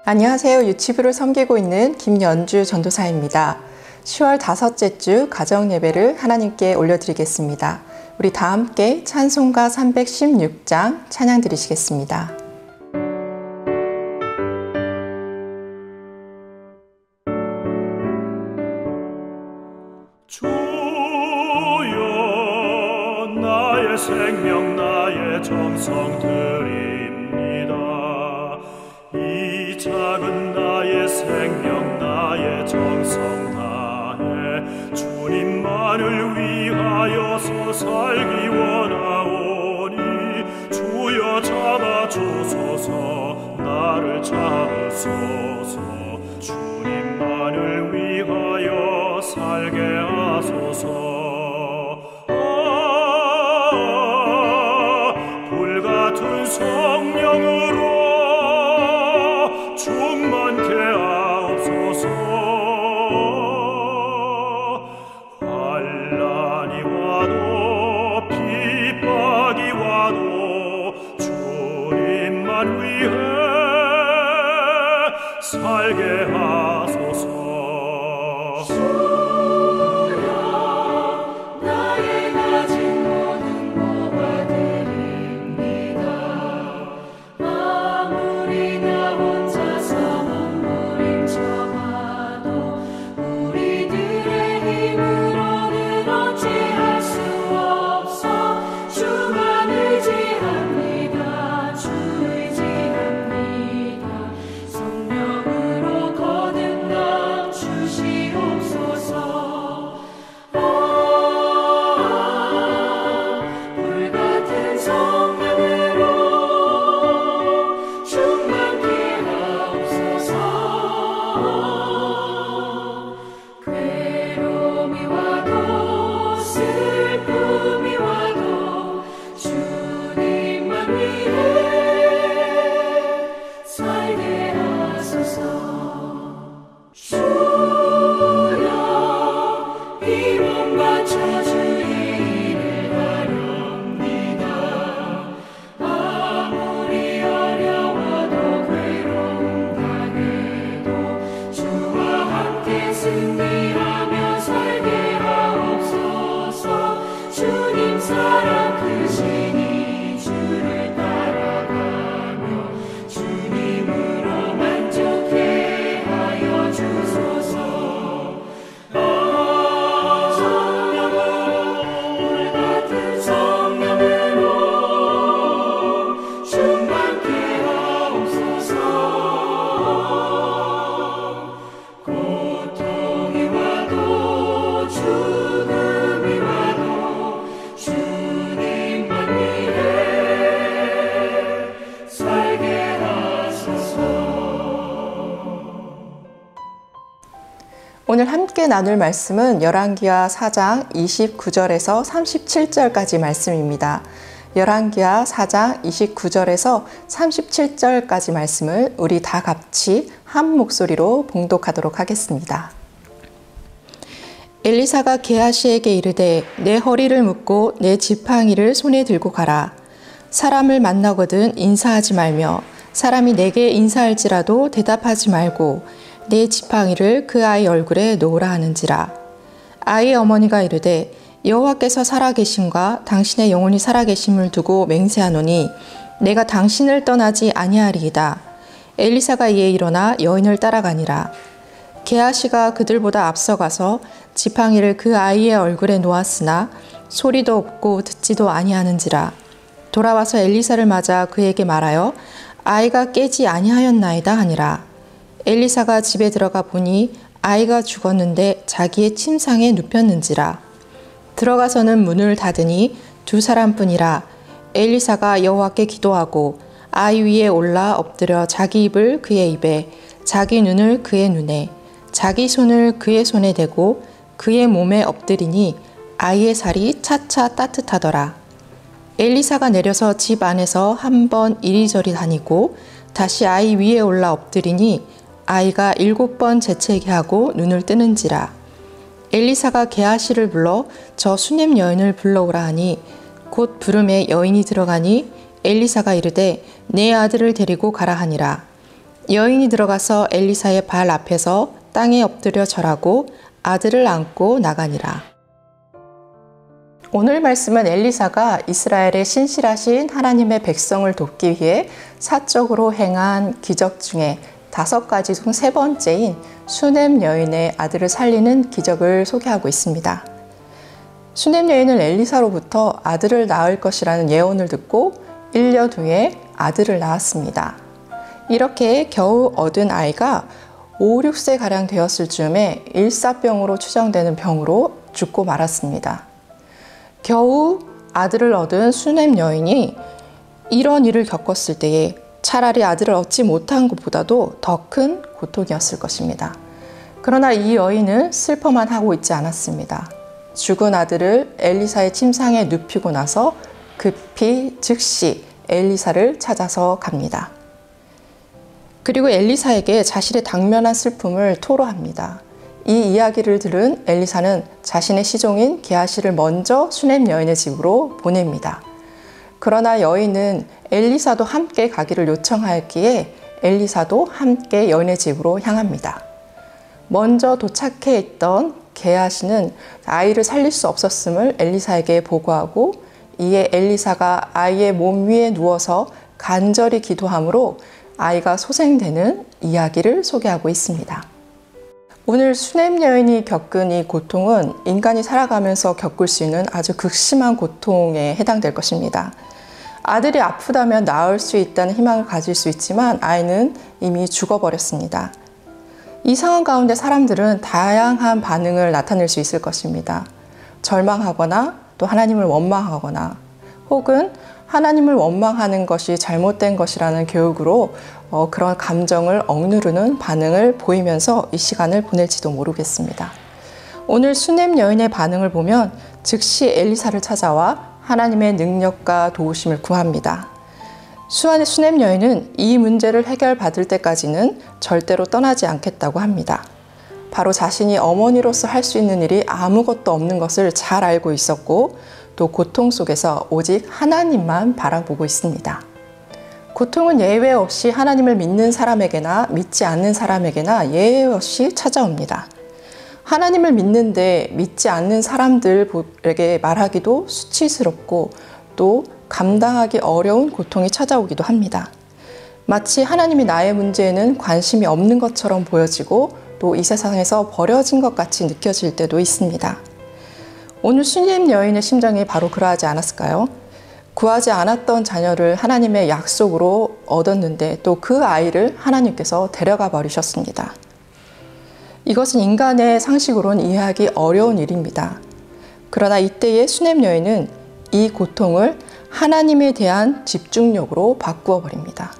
안녕하세요. 유치부를 섬기고 있는 김연주 전도사입니다. 10월 다섯째 주 가정 예배를 하나님께 올려드리겠습니다. 우리 다 함께 찬송가 316장 찬양 드리시겠습니다. 주여 나의 생명 나의 정성 드립니다. 이 작은 나의 생명 나의 정성 다해 주님만을 위하여서 살기 원하오니 주여 잡아주소서 나를 잡으소서 주님만을 위하여 살게 하소서. 불같은 성령으로 충만케 하옵소서. 환난이 와도 핍박이 와도 주님만 위해 살게 하소서. 오늘 함께 나눌 말씀은 열왕기하 4장 29절에서 37절까지 말씀입니다. 열왕기하 4장 29절에서 37절까지 말씀을 우리 다 같이 한 목소리로 봉독하도록 하겠습니다. 엘리사가 게하시에게 이르되 내 허리를 묶고 내 지팡이를 손에 들고 가라. 사람을 만나거든 인사하지 말며 사람이 내게 인사할지라도 대답하지 말고 내 지팡이를 그 아이 얼굴에 놓으라 하는지라. 아이의 어머니가 이르되 여호와께서 살아계심과 당신의 영혼이 살아계심을 두고 맹세하노니 내가 당신을 떠나지 아니하리이다. 엘리사가 이에 일어나 여인을 따라가니라. 게하시가 그들보다 앞서가서 지팡이를 그 아이의 얼굴에 놓았으나 소리도 없고 듣지도 아니하는지라. 돌아와서 엘리사를 맞아 그에게 말하여 아이가 깨지 아니하였나이다 하니라. 엘리사가 집에 들어가 보니 아이가 죽었는데 자기의 침상에 눕혔는지라. 들어가서는 문을 닫으니 두 사람뿐이라. 엘리사가 여호와께 기도하고 아이 위에 올라 엎드려 자기 입을 그의 입에 자기 눈을 그의 눈에 자기 손을 그의 손에 대고 그의 몸에 엎드리니 아이의 살이 차차 따뜻하더라. 엘리사가 내려서 집 안에서 한 번 이리저리 다니고 다시 아이 위에 올라 엎드리니 아이가 7번 재채기 하고 눈을 뜨는지라. 엘리사가 게하시를 불러 저 수넴 여인을 불러오라 하니 곧 부름에 여인이 들어가니 엘리사가 이르되 내 아들을 데리고 가라 하니라. 여인이 들어가서 엘리사의 발 앞에서 땅에 엎드려 절하고 아들을 안고 나가니라. 오늘 말씀은 엘리사가 이스라엘의 신실하신 하나님의 백성을 돕기 위해 사적으로 행한 기적 중에 5가지 중 3번째인 수넴 여인의 아들을 살리는 기적을 소개하고 있습니다. 수넴 여인은 엘리사로부터 아들을 낳을 것이라는 예언을 듣고 1년 후에 아들을 낳았습니다. 이렇게 겨우 얻은 아이가 5, 6세가량 되었을 즈음에 일사병으로 추정되는 병으로 죽고 말았습니다. 겨우 아들을 얻은 수넴 여인이 이런 일을 겪었을 때에 차라리 아들을 얻지 못한 것보다도 더 큰 고통이었을 것입니다. 그러나 이 여인은 슬퍼만 하고 있지 않았습니다. 죽은 아들을 엘리사의 침상에 눕히고 나서 급히 즉시 엘리사를 찾아서 갑니다. 그리고 엘리사에게 자신의 당면한 슬픔을 토로합니다. 이 이야기를 들은 엘리사는 자신의 시종인 게하시를 먼저 수넴 여인의 집으로 보냅니다. 그러나 여인은 엘리사도 함께 가기를 요청하였기에 엘리사도 함께 여인의 집으로 향합니다. 먼저 도착해 있던 게하시는 아이를 살릴 수 없었음을 엘리사에게 보고하고 이에 엘리사가 아이의 몸 위에 누워서 간절히 기도함으로 아이가 소생되는 이야기를 소개하고 있습니다. 오늘 수넴 여인이 겪은 이 고통은 인간이 살아가면서 겪을 수 있는 아주 극심한 고통에 해당될 것입니다. 아들이 아프다면 나을 수 있다는 희망을 가질 수 있지만 아이는 이미 죽어버렸습니다. 이 상황 가운데 사람들은 다양한 반응을 나타낼 수 있을 것입니다. 절망하거나 또 하나님을 원망하거나 혹은 하나님을 원망하는 것이 잘못된 것이라는 교육으로 그런 감정을 억누르는 반응을 보이면서 이 시간을 보낼지도 모르겠습니다. 오늘 수넴 여인의 반응을 보면 즉시 엘리사를 찾아와 하나님의 능력과 도우심을 구합니다. 수넴 여인은 이 문제를 해결받을 때까지는 절대로 떠나지 않겠다고 합니다. 바로 자신이 어머니로서 할 수 있는 일이 아무것도 없는 것을 잘 알고 있었고 또 고통 속에서 오직 하나님만 바라보고 있습니다. 고통은 예외 없이 하나님을 믿는 사람에게나 믿지 않는 사람에게나 예외 없이 찾아옵니다. 하나님을 믿는데 믿지 않는 사람들에게 말하기도 수치스럽고 또 감당하기 어려운 고통이 찾아오기도 합니다. 마치 하나님이 나의 문제에는 관심이 없는 것처럼 보여지고 또 이 세상에서 버려진 것 같이 느껴질 때도 있습니다. 오늘 수넴 여인의 심정이 바로 그러하지 않았을까요? 구하지 않았던 자녀를 하나님의 약속으로 얻었는데 또 그 아이를 하나님께서 데려가 버리셨습니다. 이것은 인간의 상식으로는 이해하기 어려운 일입니다. 그러나 이때의 수넴 여인은 이 고통을 하나님에 대한 집중력으로 바꾸어 버립니다.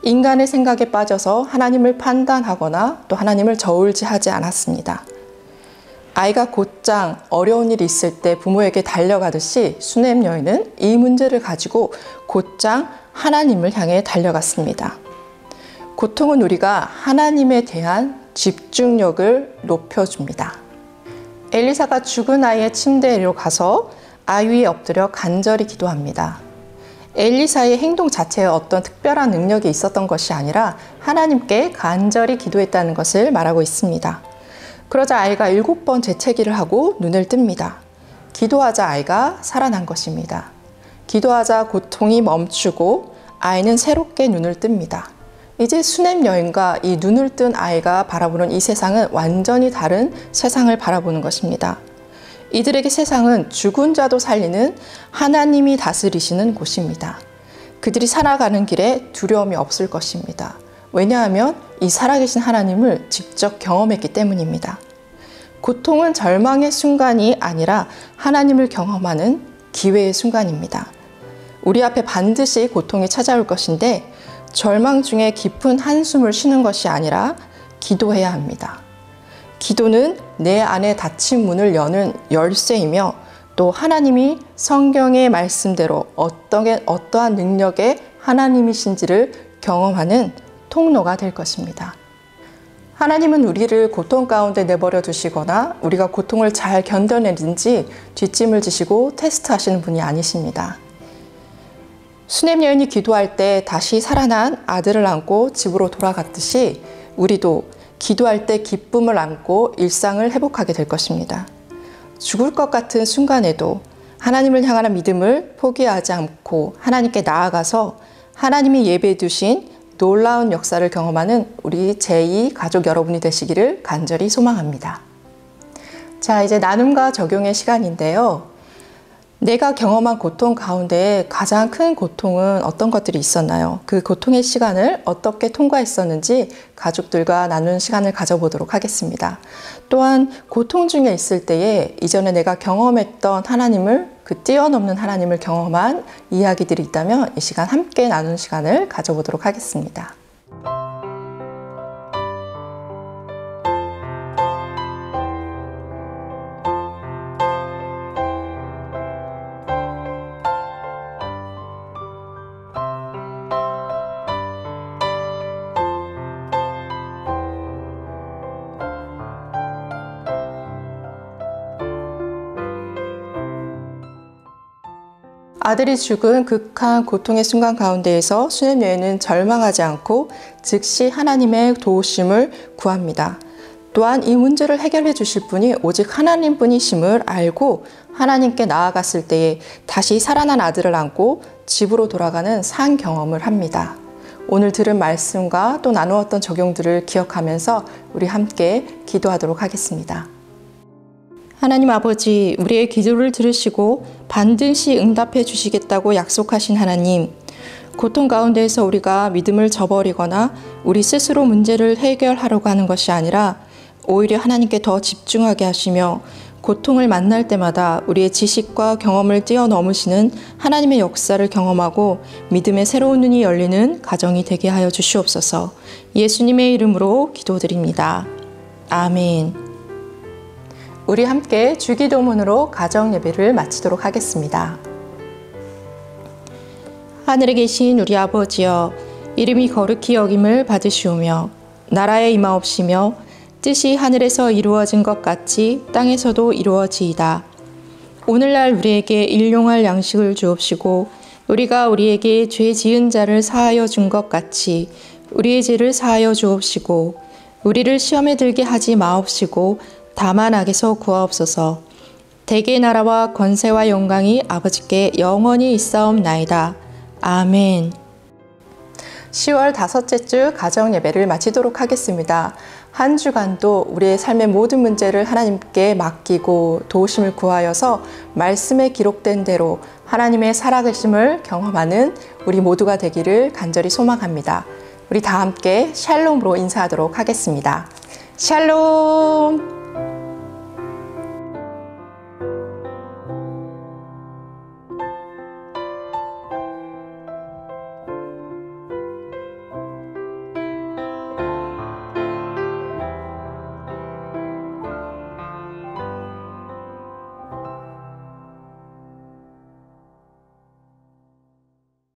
인간의 생각에 빠져서 하나님을 판단하거나 또 하나님을 저울질하지 않았습니다. 아이가 곧장 어려운 일이 있을 때 부모에게 달려가듯이 수넴 여인은 이 문제를 가지고 곧장 하나님을 향해 달려갔습니다. 고통은 우리가 하나님에 대한 집중력을 높여줍니다. 엘리사가 죽은 아이의 침대로 가서 아이 위에 엎드려 간절히 기도합니다. 엘리사의 행동 자체에 어떤 특별한 능력이 있었던 것이 아니라 하나님께 간절히 기도했다는 것을 말하고 있습니다. 그러자 아이가 7번 재채기를 하고 눈을 뜹니다. 기도하자 아이가 살아난 것입니다. 기도하자 고통이 멈추고 아이는 새롭게 눈을 뜹니다. 이제 수넴 여인과 이 눈을 뜬 아이가 바라보는 이 세상은 완전히 다른 세상을 바라보는 것입니다. 이들에게 세상은 죽은 자도 살리는 하나님이 다스리시는 곳입니다. 그들이 살아가는 길에 두려움이 없을 것입니다. 왜냐하면 이 살아계신 하나님을 직접 경험했기 때문입니다. 고통은 절망의 순간이 아니라 하나님을 경험하는 기회의 순간입니다. 우리 앞에 반드시 고통이 찾아올 것인데 절망 중에 깊은 한숨을 쉬는 것이 아니라 기도해야 합니다. 기도는 내 안에 닫힌 문을 여는 열쇠이며 또 하나님이 성경의 말씀대로 어떠한 능력의 하나님이신지를 경험하는 통로가 될 것입니다. 하나님은 우리를 고통 가운데 내버려 두시거나 우리가 고통을 잘 견뎌내는지 뒷짐을 지시고 테스트하시는 분이 아니십니다. 수냄 여인이 기도할 때 다시 살아난 아들을 안고 집으로 돌아갔듯이 우리도 기도할 때 기쁨을 안고 일상을 회복하게 될 것입니다. 죽을 것 같은 순간에도 하나님을 향한 믿음을 포기하지 않고 하나님께 나아가서 하나님이 예배해 두신 놀라운 역사를 경험하는 우리 제2 가족 여러분이 되시기를 간절히 소망합니다. 자, 이제 나눔과 적용의 시간인데요. 내가 경험한 고통 가운데 가장 큰 고통은 어떤 것들이 있었나요? 그 고통의 시간을 어떻게 통과했었는지 가족들과 나누는 시간을 가져보도록 하겠습니다. 또한 고통 중에 있을 때에 이전에 내가 경험했던 하나님을, 그 뛰어넘는 하나님을 경험한 이야기들이 있다면 이 시간 함께 나누는 시간을 가져보도록 하겠습니다. 아들이 죽은 극한 고통의 순간 가운데에서 수냄 여인은 절망하지 않고 즉시 하나님의 도우심을 구합니다. 또한 이 문제를 해결해 주실 분이 오직 하나님뿐이심을 알고 하나님께 나아갔을 때에 다시 살아난 아들을 안고 집으로 돌아가는 산 경험을 합니다. 오늘 들은 말씀과 또 나누었던 적용들을 기억하면서 우리 함께 기도하도록 하겠습니다. 하나님 아버지, 우리의 기도를 들으시고 반드시 응답해 주시겠다고 약속하신 하나님, 고통 가운데에서 우리가 믿음을 저버리거나 우리 스스로 문제를 해결하려고 하는 것이 아니라 오히려 하나님께 더 집중하게 하시며 고통을 만날 때마다 우리의 지식과 경험을 뛰어넘으시는 하나님의 역사를 경험하고 믿음의 새로운 눈이 열리는 가정이 되게 하여 주시옵소서. 예수님의 이름으로 기도드립니다. 아멘. 우리 함께 주기도문으로 가정 예배를 마치도록 하겠습니다. 하늘에 계신 우리 아버지여, 이름이 거룩히 여김을 받으시오며 나라에 임하옵시며 뜻이 하늘에서 이루어진 것 같이 땅에서도 이루어지이다. 오늘날 우리에게 일용할 양식을 주옵시고 우리가 우리에게 죄 지은 자를 사하여 준 것 같이 우리의 죄를 사하여 주옵시고 우리를 시험에 들게 하지 마옵시고 다만 악에서 구하옵소서. 대개의 나라와 권세와 영광이 아버지께 영원히 있사옵나이다. 아멘. 10월 다섯째 주 가정 예배를 마치도록 하겠습니다. 한 주간도 우리의 삶의 모든 문제를 하나님께 맡기고 도우심을 구하여서 말씀에 기록된 대로 하나님의 살아계심을 경험하는 우리 모두가 되기를 간절히 소망합니다. 우리 다 함께 샬롬으로 인사하도록 하겠습니다. 샬롬!